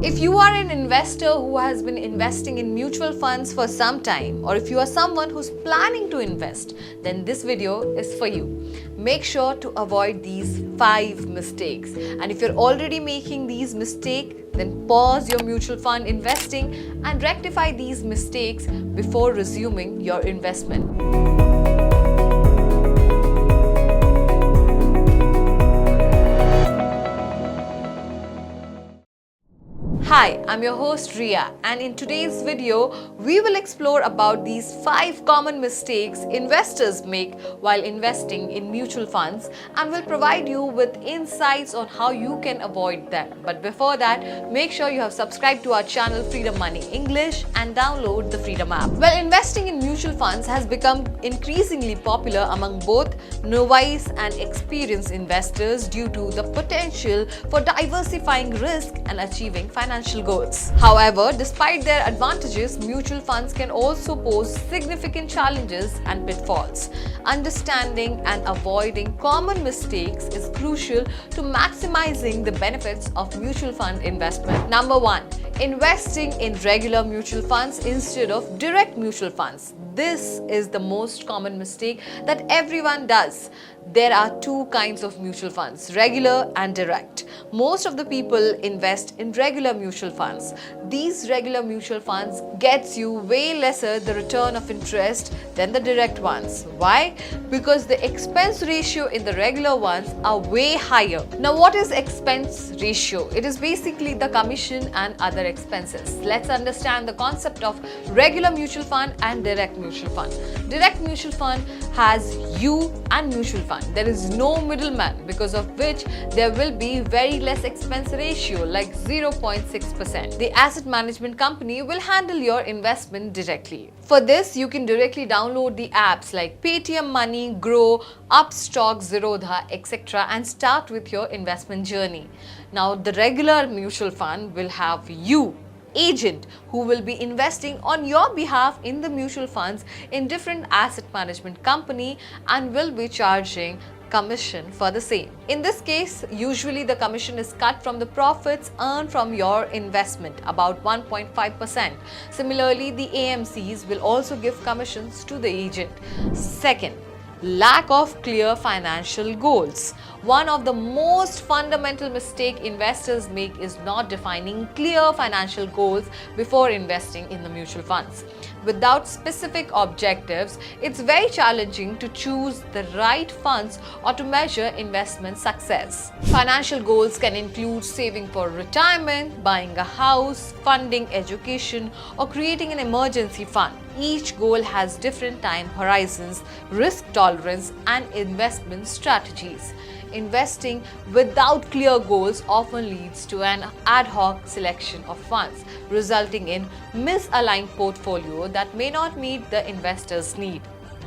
If you are an investor who has been investing in mutual funds for some time, or if you are someone who's planning to invest, then this video is for you. Make sure to avoid these 5 mistakes. And if you're already making these mistakes, then pause your mutual fund investing and rectify these mistakes before resuming your investment. Hi, I'm your host Ria, and in today's video, we will explore about these 5 common mistakes investors make while investing in mutual funds, and will provide you with insights on how you can avoid them. But before that, make sure you have subscribed to our channel Freedom Money English and download the Freedom app. Well, investing in mutual funds has become increasingly popular among both novice and experienced investors due to the potential for diversifying risk and achieving financial goals. However, despite their advantages, mutual funds can also pose significant challenges and pitfalls. Understanding and avoiding common mistakes is crucial to maximizing the benefits of mutual fund investment. Number 1. Investing in regular mutual funds instead of direct mutual funds. This is the most common mistake that everyone does. There are 2 kinds of mutual funds, regular and direct. Most of the people invest in regular mutual funds. These regular mutual funds gets you way lesser the return of interest than the direct ones. Why? Because the expense ratio in the regular ones are way higher. Now, what is expense ratio? It is basically the commission and other expenses. Let's understand the concept of regular mutual fund and direct mutual fund. Direct mutual fund has you and mutual fund. There is no middleman, because of which there will be very less expense ratio, like 0.6%. The asset management company will handle your investment directly. For this, you can directly download the apps like Paytm Money, Grow, Upstock, Zerodha, etc. and start with your investment journey. Now, the regular mutual fund will have you, agent, who will be investing on your behalf in the mutual funds in different asset management company and will be charging commission for the same. In this case, usually the commission is cut from the profits earned from your investment, about 1.5%. Similarly, the AMCs will also give commissions to the agent. Second, lack of clear financial goals. One of the most fundamental mistakes investors make is not defining clear financial goals before investing in the mutual funds. Without specific objectives, it's very challenging to choose the right funds or to measure investment success. Financial goals can include saving for retirement, buying a house, funding education, or creating an emergency fund. Each goal has different time horizons, risk tolerance, and investment strategies. Investing without clear goals often leads to an ad hoc selection of funds, resulting in misaligned portfolio that may not meet the investor's need.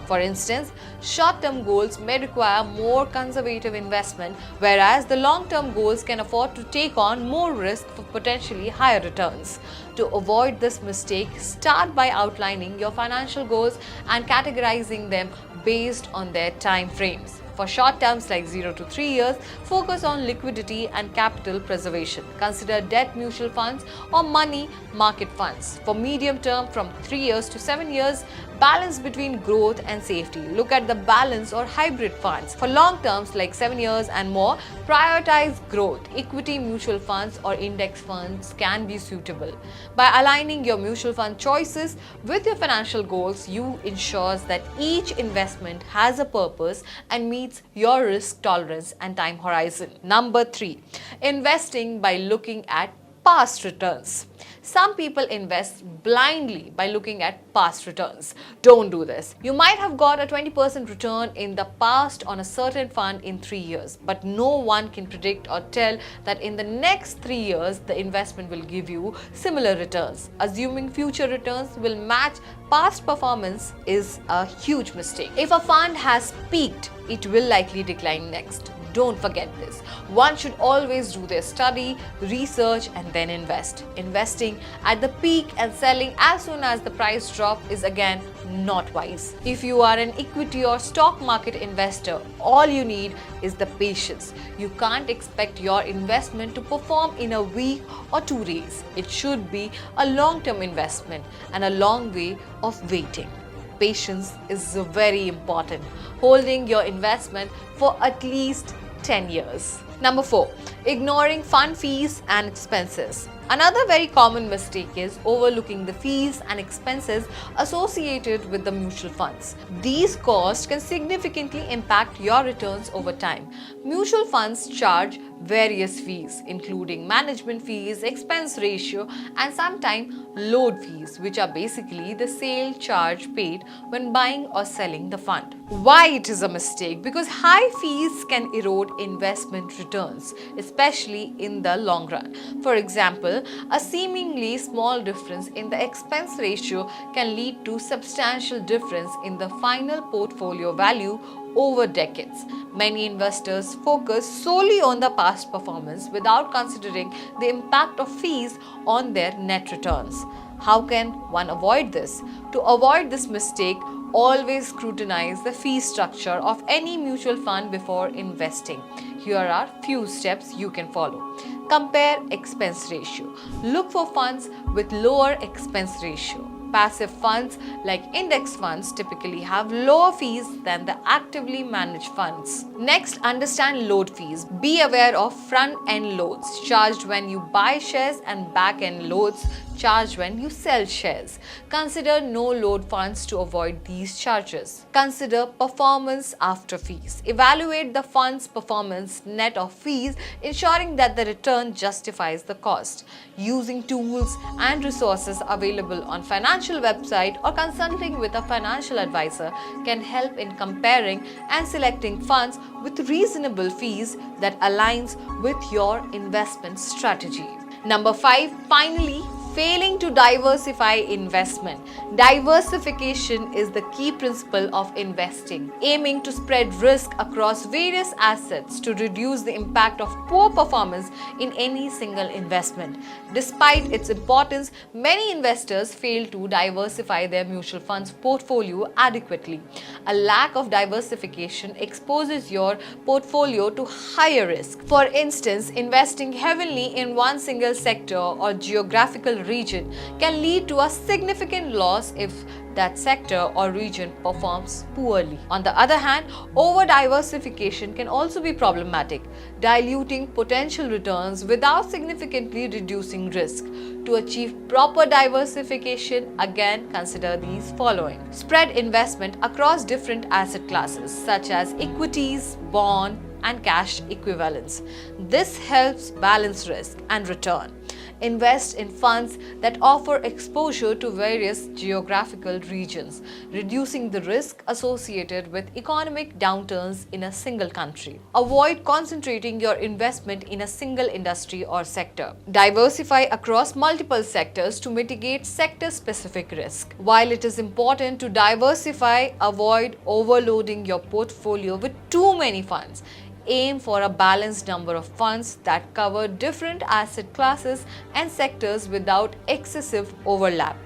For instance, short-term goals may require more conservative investment, whereas the long-term goals can afford to take on more risk for potentially higher returns. To avoid this mistake, start by outlining your financial goals and categorizing them based on their time frames. For short terms like 0 to 3 years, focus on liquidity and capital preservation. Consider debt mutual funds or money market funds. For medium term, from 3 years to 7 years, balance between growth and safety. Look at the balance or hybrid funds. For long terms like 7 years and more, prioritize growth. Equity mutual funds or index funds can be suitable. By aligning your mutual fund choices with your financial goals, you ensures that each investment has a purpose and meets your risk tolerance and time horizon. Number 3, investing by looking at past returns. Some people invest blindly by looking at past returns. Don't do this. You might have got a 20% return in the past on a certain fund in 3 years, but no one can predict or tell that in the next 3 years the investment will give you similar returns. Assuming future returns will match past performance is a huge mistake. If a fund has peaked, it will likely decline next. Don't forget this. One should always do their study, research, and then invest. Investing at the peak and selling as soon as the price drop is again not wise. If you are an equity or stock market investor, all you need is the patience. You can't expect your investment to perform in a week or 2 days. It should be a long-term investment and a long way of waiting. Patience is very important. Holding your investment for at least 10 years. Number 4. Ignoring fund fees and expenses. Another very common mistake is overlooking the fees and expenses associated with the mutual funds. These costs can significantly impact your returns over time. Mutual funds charge various fees, including management fees, expense ratio, and sometimes load fees, which are basically the sale charge paid when buying or selling the fund. Why it is a mistake? Because high fees can erode investment returns, especially in the long run. For example, a seemingly small difference in the expense ratio can lead to substantial difference in the final portfolio value over decades. Many investors focus solely on the past performance without considering the impact of fees on their net returns. How can one avoid this? To avoid this mistake, always scrutinize the fee structure of any mutual fund before investing. Here are few steps you can follow. Compare expense ratio. Look for funds with lower expense ratio. Passive funds like index funds typically have lower fees than the actively managed funds. Next, understand load fees. Be aware of front-end loads charged when you buy shares and back-end loads charged when you sell shares. Consider no-load funds to avoid these charges. Consider performance after fees. Evaluate the fund's performance net of fees, ensuring that the return justifies the cost. Using tools and resources available on financial website or consulting with a financial advisor can help in comparing and selecting funds with reasonable fees that aligns with your investment strategy. Number 5, finally, failing to diversify investment. Diversification is the key principle of investing, aiming to spread risk across various assets to reduce the impact of poor performance in any single investment. Despite its importance, many investors fail to diversify their mutual funds portfolio adequately. A lack of diversification exposes your portfolio to higher risk. For instance, investing heavily in one single sector or geographical region can lead to a significant loss if that sector or region performs poorly. On the other hand, over-diversification can also be problematic, diluting potential returns without significantly reducing risk. To achieve proper diversification, again consider these following. Spread investment across different asset classes such as equities, bond, and cash equivalents. This helps balance risk and return. Invest in funds that offer exposure to various geographical regions, reducing the risk associated with economic downturns in a single country. Avoid concentrating your investment in a single industry or sector. Diversify across multiple sectors to mitigate sector-specific risk. While it is important to diversify, avoid overloading your portfolio with too many funds. Aim for a balanced number of funds that cover different asset classes and sectors without excessive overlap.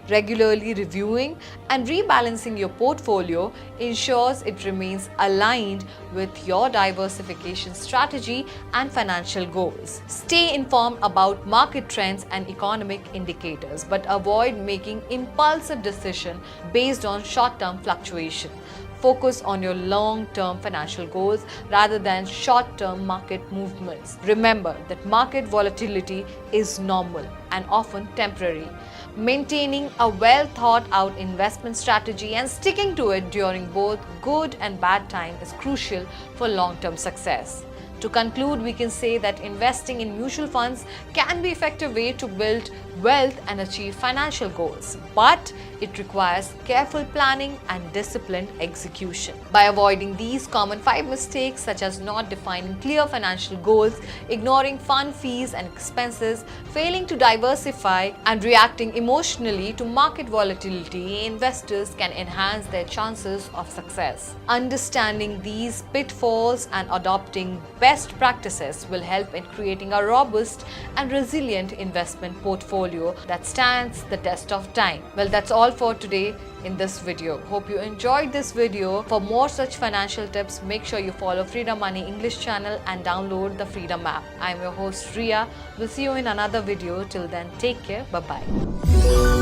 Regularly reviewing and rebalancing your portfolio ensures it remains aligned with your diversification strategy and financial goals. Stay informed about market trends and economic indicators, but avoid making impulsive decisions based on short-term fluctuation. Focus on your long-term financial goals rather than short-term market movements. Remember that market volatility is normal and often temporary. Maintaining a well-thought-out investment strategy and sticking to it during both good and bad times is crucial for long-term success. To conclude, we can say that investing in mutual funds can be an effective way to build wealth and achieve financial goals, but it requires careful planning and disciplined execution. By avoiding these common 5 mistakes, such as not defining clear financial goals, ignoring fund fees and expenses, failing to diversify, and reacting emotionally to market volatility, investors can enhance their chances of success. Understanding these pitfalls and adopting best practices will help in creating a robust and resilient investment portfolio that stands the test of time. Well, that's all for today in this video. Hope you enjoyed this video. For more such financial tips, make sure you follow Freedom Money English channel and download the Freedom app. I'm your host Ria. We'll see you in another video. Till then, take care. Bye-bye.